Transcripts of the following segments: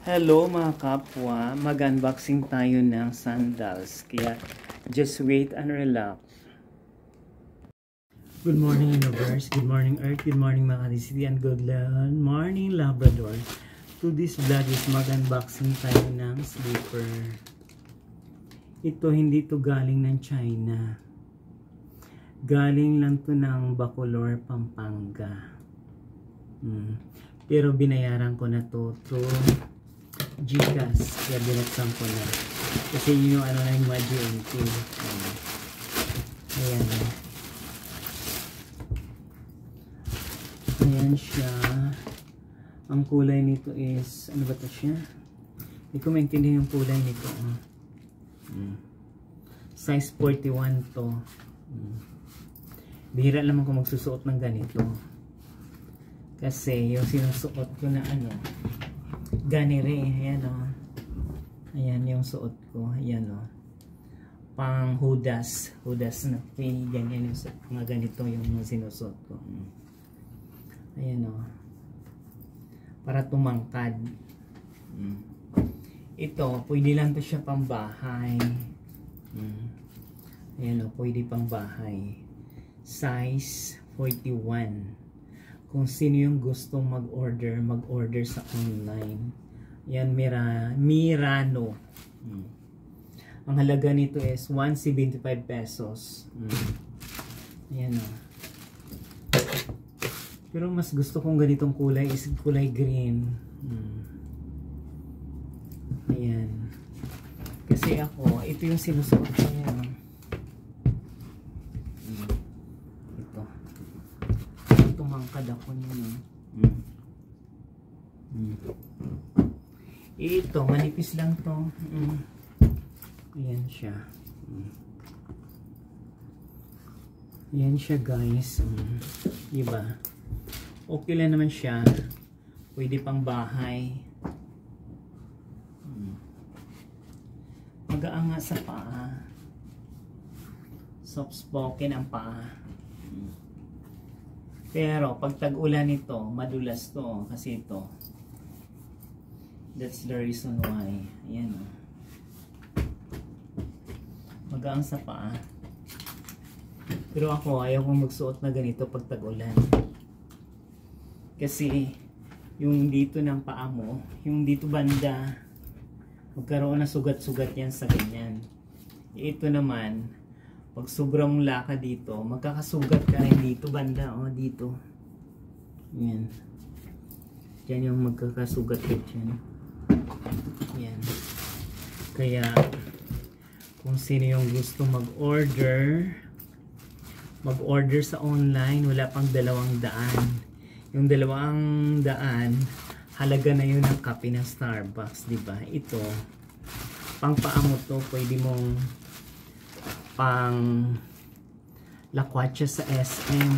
Hello mga kapwa, mag-unboxing tayo ng sandals, kaya just wait and relax. Good morning universe, good morning earth, good morning mga City, and good morning Labrador. To this vlog is mag-unboxing tayo ng slipper. Ito hindi to galing ng China. Galing lang to ng Bacolor, Pampanga. Pero binayaran ko na to Gcash, kaya binuksan ko na kasi yun yung ano na yung GMT. Ayan siya. Ang kulay nito is ano ba ito siya? Hindi ko maintindihan yung kulay nito. Size 41 to. Bihira naman ko magsusuot ng ganito kasi yung sinusuot ko na ano ganire, ayan o. Ayan yung suot ko, ayan o. Pang hudas na ganyan yung mga ganito yung sinusuot ko. Ayan o. Para tumangkad. Ito, pwede lang to siya pang bahay. Ayan o, pwede pang bahay. Size 41. Kung sino yung gustong mag-order sa online. Yan, Mirano. Ang halaga nito is 175 pesos. Ayan o. Pero mas gusto kong ganitong kulay is kulay green. Ayan. Kasi ako, ito yung sinusuot ko yan. Tumangkad ako niya. Ito, manipis lang to. Ayan siya. Ayan siya guys. Diba? Okay lang naman siya. Pwede pang bahay. Magaanga sa paa. Soft spoken ang paa. Pero pag tag-ulan ito, madulas to kasi ito. That's the reason why. Ayan o. Magaang sa paa. Pero ako, ayaw kong magsuot na ganito pag tag-ulan. Kasi yung dito ng paa mo, yung dito banda, magkaroon na sugat-sugat yan sa ganyan. Ito naman, pag sobrang laka dito, magkakasugat ka rin dito banda, dito. Yan. Yan yung magkakasugat ka dyan. Yan. Kaya, kung sino yung gusto mag-order sa online, wala pang 200. Yung 200, halaga na yun ang kape ng Starbucks, diba? Ito, pang paa mo to, pwede mong pang lakwatsa sa SM.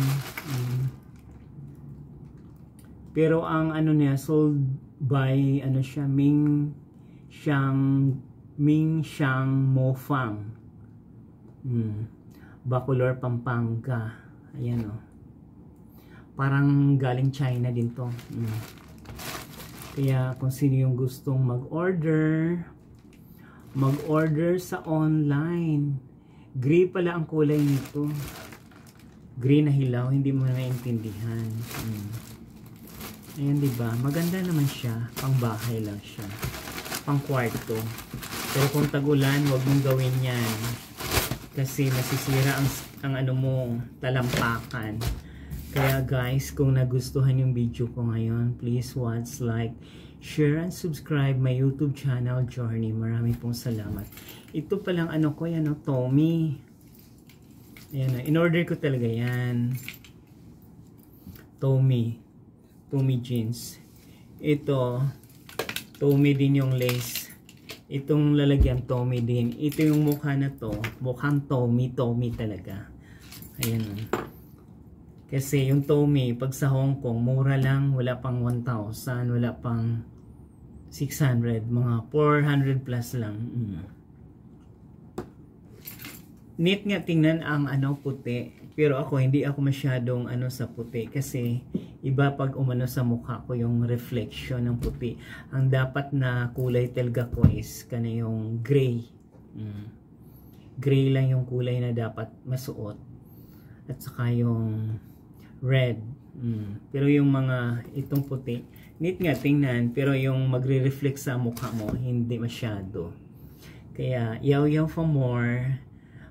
Pero ang ano niya, sold by ano siya, Ming Xiang Mofang. Bacolor, Pampanga. Ayan o. Parang galing China din to. Kaya kung sino yung gustong mag-order sa online. Gray pala ang kulay nito. Gray na hilaw, hindi mo maintindihan. Ayan, diba? Maganda naman siya. Pang bahay lang siya. Pang kwarto. Pero kung tag-ulan, huwag mong gawin yan. Kasi masisira ang ano mo, talampakan. Kaya guys, kung nagustuhan yung video ko ngayon, please watch, like, share, and subscribe my YouTube channel, Journey. Maraming pong salamat. Ito palang ano ko, yan, Tommy. Ayan, in-order ko talaga yan. Tommy jeans. Ito, Tommy din yung lace. Itong lalagyan, Tommy din. Ito yung mukha na to. Mukhang Tommy talaga. Ayan. Kasi yung Tommy, pag sa Hong Kong, mura lang. Wala pang 1,000. Wala pang 600. Mga 400 plus lang. Neat nga tingnan ang ano, puti. Pero ako, hindi ako masyadong sa puti kasi iba pag umano sa mukha ko yung reflection ng puti. Ang dapat na kulay talaga ko is yung gray. Gray lang yung kulay na dapat masuot. At saka yung red. Pero yung itong puti, neat nga tingnan, pero yung magre-reflect sa mukha mo, hindi masyado. Kaya, yaw-yaw for more,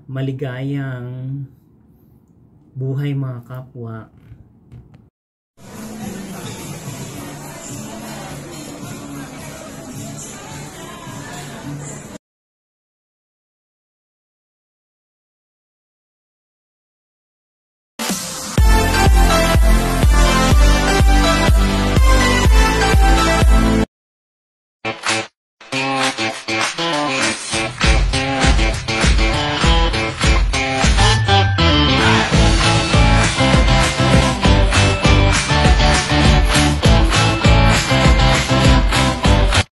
maligayang buhay mga kapwa.